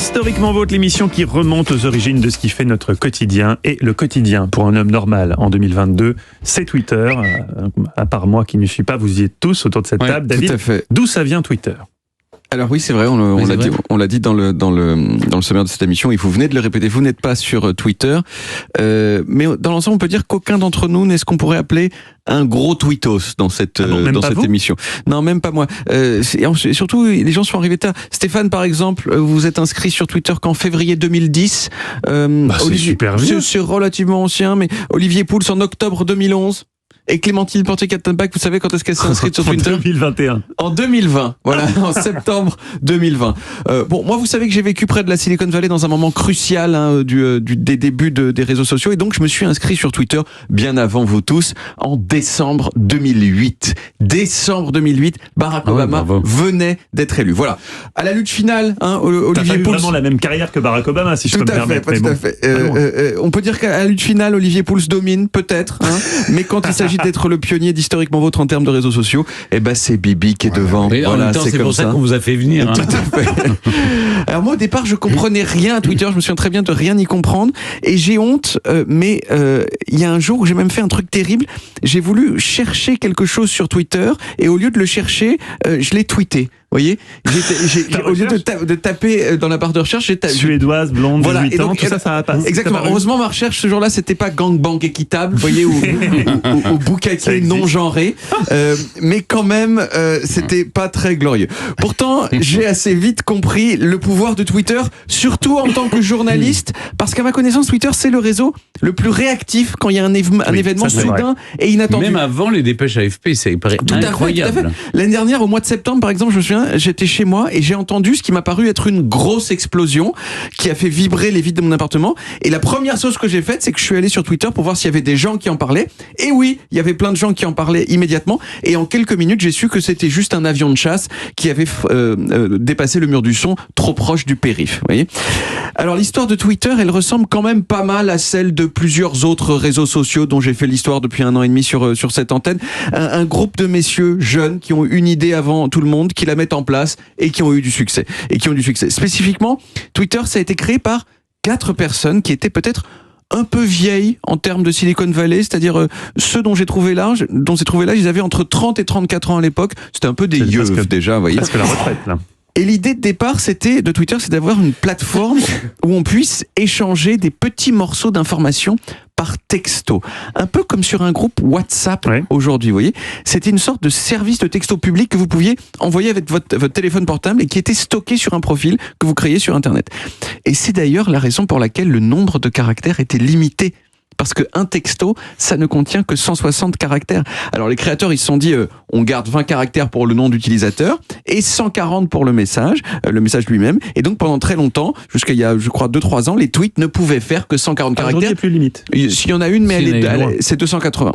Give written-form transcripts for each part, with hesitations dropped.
Historiquement Vôtre, l'émission qui remonte aux origines de ce qui fait notre quotidien. Et le quotidien, pour un homme normal en 2022, c'est Twitter. À part moi qui ne suis pas, vous y êtes tous autour de cette table. David, tout à fait. D'où ça vient Twitter ? Alors oui, c'est vrai, on l'a dit dans le sommaire de cette émission, et vous venez de le répéter, vous n'êtes pas sur Twitter, mais dans l'ensemble, on peut dire qu'aucun d'entre nous n'est ce qu'on pourrait appeler un gros tweetos dans cette émission. Non, même pas moi. Et surtout, les gens sont arrivés tard. Stéphane, par exemple, vous êtes inscrit sur Twitter qu'en février 2010. C'est super vieux. C'est relativement ancien, mais Olivier Pouls en octobre 2011. Et Clémentine Portier-Kattenbach, vous savez quand est-ce qu'elle s'est inscrite sur Twitter ? En 2021. En 2020, voilà, en septembre 2020. Bon, moi, vous savez que j'ai vécu près de la Silicon Valley dans un moment crucial des débuts des réseaux sociaux, et donc je me suis inscrit sur Twitter bien avant vous tous, en décembre 2008. Décembre 2008, Barack Obama venait d'être élu. Voilà. À la lutte finale, Olivier Pouls. Vraiment la même carrière que Barack Obama, si je peux me permettre. Tout à fait. On peut dire qu'à la lutte finale, Olivier Pouls domine, peut-être, mais quand il s'agit d'être le pionnier d'Historiquement Vôtre en termes de réseaux sociaux, c'est Bibi qui est devant. Et en même temps, c'est pour ça qu'on vous a fait venir. Tout à fait. Alors moi, au départ, je comprenais rien à Twitter. Je me souviens très bien de rien y comprendre. Et j'ai honte, mais il y a un jour où j'ai même fait un truc terrible. J'ai voulu chercher quelque chose sur Twitter, et au lieu de le chercher, je l'ai tweeté. Vous voyez, au lieu de taper dans la barre de recherche, j'ai tapé suédoise, blonde, 18 ans, tout ça va pas. Exactement. Heureusement, ma recherche ce jour-là, c'était pas gangbang équitable, vous voyez, ou boucaquet non genré, mais quand même, c'était pas très glorieux. Pourtant, j'ai assez vite compris le pouvoir de Twitter, surtout en tant que journaliste, parce qu'à ma connaissance, Twitter, c'est le réseau le plus réactif quand il y a un événement soudain et inattendu. Même avant les dépêches AFP, c'est incroyable. Tout à fait. L'année dernière, au mois de septembre, par exemple, je me souviens, j'étais chez moi et j'ai entendu ce qui m'a paru être une grosse explosion qui a fait vibrer les vitres de mon appartement. Et la première chose que j'ai faite, c'est que je suis allé sur Twitter pour voir s'il y avait des gens qui en parlaient. Et oui, il y avait plein de gens qui en parlaient immédiatement. Et en quelques minutes, j'ai su que c'était juste un avion de chasse qui avait dépassé le mur du son, trop proche du périph'. Vous voyez ? Alors l'histoire de Twitter, elle ressemble quand même pas mal à celle de plusieurs autres réseaux sociaux dont j'ai fait l'histoire depuis 1 an et demi sur cette antenne. Un groupe de messieurs jeunes qui ont une idée avant tout le monde, qui la mettent en place et qui ont eu du succès. Spécifiquement, Twitter, ça a été créé par 4 personnes qui étaient peut-être un peu vieilles en termes de Silicon Valley, c'est-à-dire ceux dont j'ai trouvé l'âge, ils avaient entre 30 et 34 ans à l'époque. C'était un peu des yeux déjà, vous voyez. Presque la retraite, là. Et l'idée de départ de Twitter, c'est d'avoir une plateforme où on puisse échanger des petits morceaux d'informations par texto. Un peu comme sur un groupe WhatsApp aujourd'hui, vous voyez. C'était une sorte de service de texto public que vous pouviez envoyer avec votre téléphone portable et qui était stocké sur un profil que vous créiez sur Internet. Et c'est d'ailleurs la raison pour laquelle le nombre de caractères était limité. Parce qu'un texto, ça ne contient que 160 caractères. Alors les créateurs, ils se sont dit, on garde 20 caractères pour le nom d'utilisateur et 140 pour le message lui-même. Et donc pendant très longtemps, jusqu'à il y a, je crois, 2-3 ans, les tweets ne pouvaient faire que 140 caractères. Aujourd'hui, il n'y a plus de limite. S'il y en a une, mais c'est 280.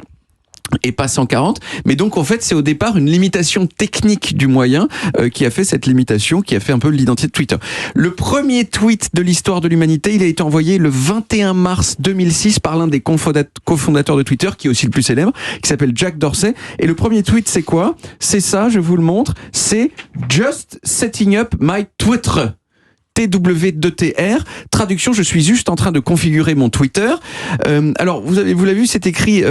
Et pas 140, mais donc en fait c'est au départ une limitation technique du moyen qui a fait cette limitation, qui a fait un peu l'identité de Twitter. Le premier tweet de l'histoire de l'humanité, il a été envoyé le 21 mars 2006 par l'un des cofondateurs de Twitter, qui est aussi le plus célèbre, qui s'appelle Jack Dorsey. Et le premier tweet, c'est quoi ? C'est ça, je vous le montre, c'est « Just setting up my Twitter ». TW2TR. Traduction, je suis juste en train de configurer mon Twitter. Alors, vous l'avez vu, c'est écrit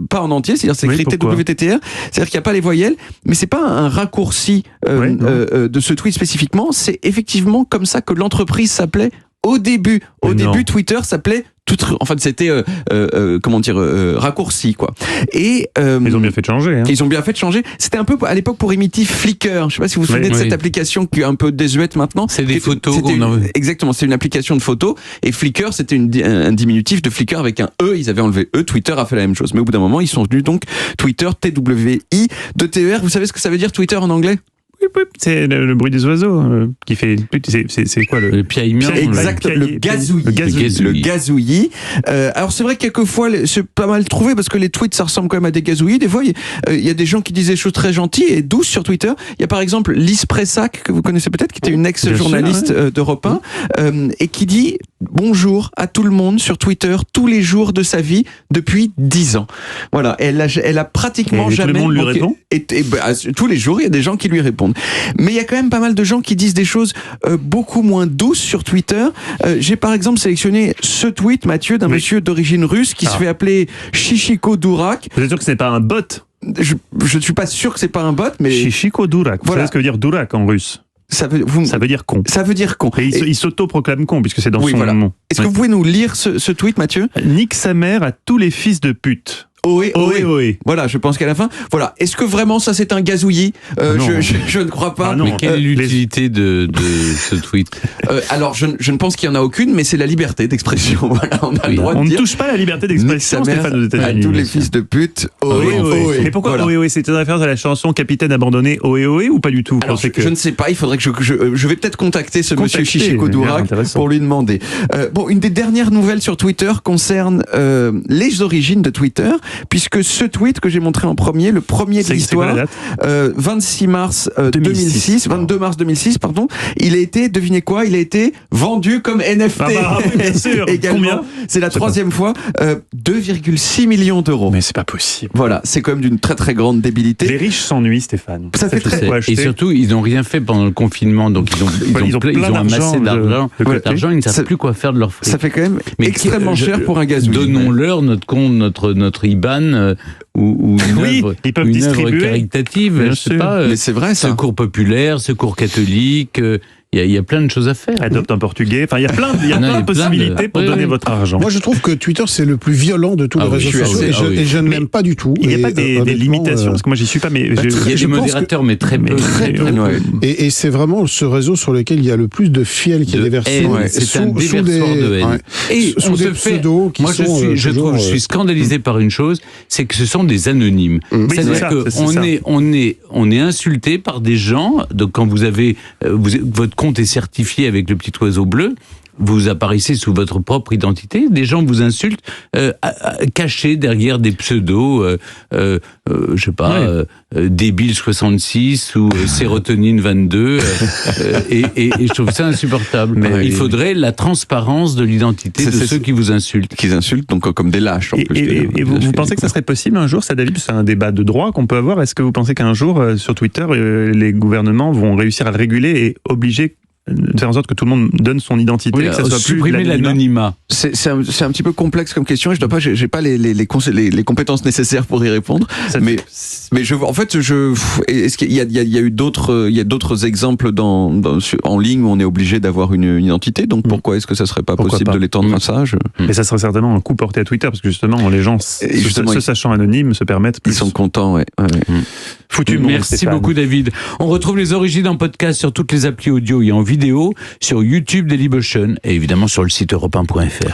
pas en entier, c'est-à-dire c'est écrit TWTTR, c'est-à-dire qu'il n'y a pas les voyelles, mais c'est pas un raccourci de ce tweet spécifiquement, c'est effectivement comme ça que l'entreprise s'appelait au début. Au début, Twitter s'appelait en fait, c'était raccourci, quoi. Et ils ont bien fait de changer. Ils ont bien fait de changer. C'était un peu à l'époque pour imiter Flickr. Je sais pas si vous vous souvenez de cette application qui est un peu désuète maintenant. C'est des photos. Exactement, c'est une application de photos. Et Flickr, c'était un diminutif de Flickr avec un E. Ils avaient enlevé E. Twitter a fait la même chose. Mais au bout d'un moment, ils sont venus donc Twitter, TWI2TER. Vous savez ce que ça veut dire Twitter en anglais ? C'est le bruit des oiseaux qui fait. C'est quoi le piaillement? Exact, le gazouillis. Alors c'est vrai que quelquefois c'est pas mal trouvé parce que les tweets ça ressemble quand même à des gazouillis. Des fois il y a des gens qui disent des choses très gentilles et douces sur Twitter. Il y a par exemple Lise Pressac que vous connaissez peut-être, qui était une ex-journaliste d'Europe 1 et qui dit bonjour à tout le monde sur Twitter tous les jours de sa vie depuis 10 ans. Voilà, elle a pratiquement jamais. Tout le monde lui répond. Tous les jours il y a des gens qui lui répondent. répondre. Mais il y a quand même pas mal de gens qui disent des choses beaucoup moins douces sur Twitter. J'ai par exemple sélectionné ce tweet, Mathieu, d'un monsieur d'origine russe qui se fait appeler Shishiko Durak. Vous êtes sûr que ce n'est pas un bot? Je ne suis pas sûr que c'est pas un bot, mais... Shishiko Durak. Vous savez ce que veut dire Durak en russe? Ça veut dire con. Ça veut dire con. Et il s'auto-proclame con, puisque c'est dans son nom. Est-ce que vous pouvez nous lire ce tweet, Mathieu? Nique sa mère à tous les fils de pute. Ohé. Voilà, je pense qu'à la fin. Voilà. Est-ce que vraiment ça c'est un gazouillis? Je ne crois pas. Mais quelle est l'utilité de ce tweet? Alors, je ne pense qu'il y en a aucune, mais c'est la liberté d'expression. Voilà, on a le droit de dire. On ne touche pas la liberté d'expression, Stéphane, aux États-Unis. À tous les fils de pute. Ohé. Mais pourquoi ohé? C'est une référence à la chanson Capitaine abandonné ohé ou pas du tout? Alors, je ne sais pas. Il faudrait que je vais peut-être contacter ce monsieur Shishiko Durak pour lui demander. Une des dernières nouvelles sur Twitter concerne les origines de Twitter. Puisque ce tweet que j'ai montré en premier, le premier de l'histoire, 22 mars 2006, il a été, devinez quoi, il a été vendu comme NFT. Bien sûr. Également. Combien? C'est la troisième fois, 2,6 millions d'euros. Mais c'est pas possible. Voilà, c'est quand même d'une très très grande débilité. Les riches s'ennuient, Stéphane. Ça fait très... Et surtout, ils n'ont rien fait pendant le confinement, donc ils ont amassé d'argent. Ils ne savent plus quoi faire de leur fric. Ça fait quand même extrêmement cher pour un gazouille. Donnons-leur notre compte, notre IBAN ou une œuvre caritative, je sais pas. Mais c'est vrai, ça. Secours populaire, secours catholique. Il y a plein de choses à faire. Adopte un portugais. Enfin, il y a plein de possibilités pour donner votre argent. Moi, je trouve que Twitter, c'est le plus violent de tous les réseaux sociaux. Et je ne l'aime pas du tout. Il n'y a pas des limitations. Parce que moi, j'y suis pas, mais... Il y a des modérateurs, mais très peu. Et c'est vraiment ce réseau sur lequel il y a le plus de fiel qui est déversé. C'est un déversoir de haine. Et on se fait... Moi, je suis scandalisé par une chose, c'est que ce sont des anonymes. C'est-à-dire qu'on est insulté par des gens. Donc, quand vous avez... votre compte est certifié avec le petit oiseau bleu, vous apparaissez sous votre propre identité, des gens vous insultent cachés derrière des pseudos, je sais pas, débile 66 ou sérotonine 22, et je trouve ça insupportable. Il faudrait la transparence de l'identité de ceux qui vous insultent. Qu'ils insultent donc comme des lâches. Et vous pensez que ça serait possible un jour, ça David? C'est un débat de droit qu'on peut avoir. Est-ce que vous pensez qu'un jour, sur Twitter, les gouvernements vont réussir à le réguler et obliger de faire en sorte que tout le monde donne son identité, que ça soit supprimer l'anonymat. C'est un petit peu complexe comme question et je dois pas, j'ai pas les compétences nécessaires pour y répondre. Mais est-ce qu'il y a eu d'autres exemples en ligne où on est obligé d'avoir une identité, donc pourquoi est-ce que ça serait pas possible de l'étendre à ça? Et ça serait certainement un coup porté à Twitter parce que justement les gens se sachant anonymes se permettent plus. Ils sont contents, Foutu monde. Merci beaucoup David. On retrouve les origines en podcast sur toutes les applis audio et en vidéo sur YouTube Dailymotion et évidemment sur le site europe1.fr.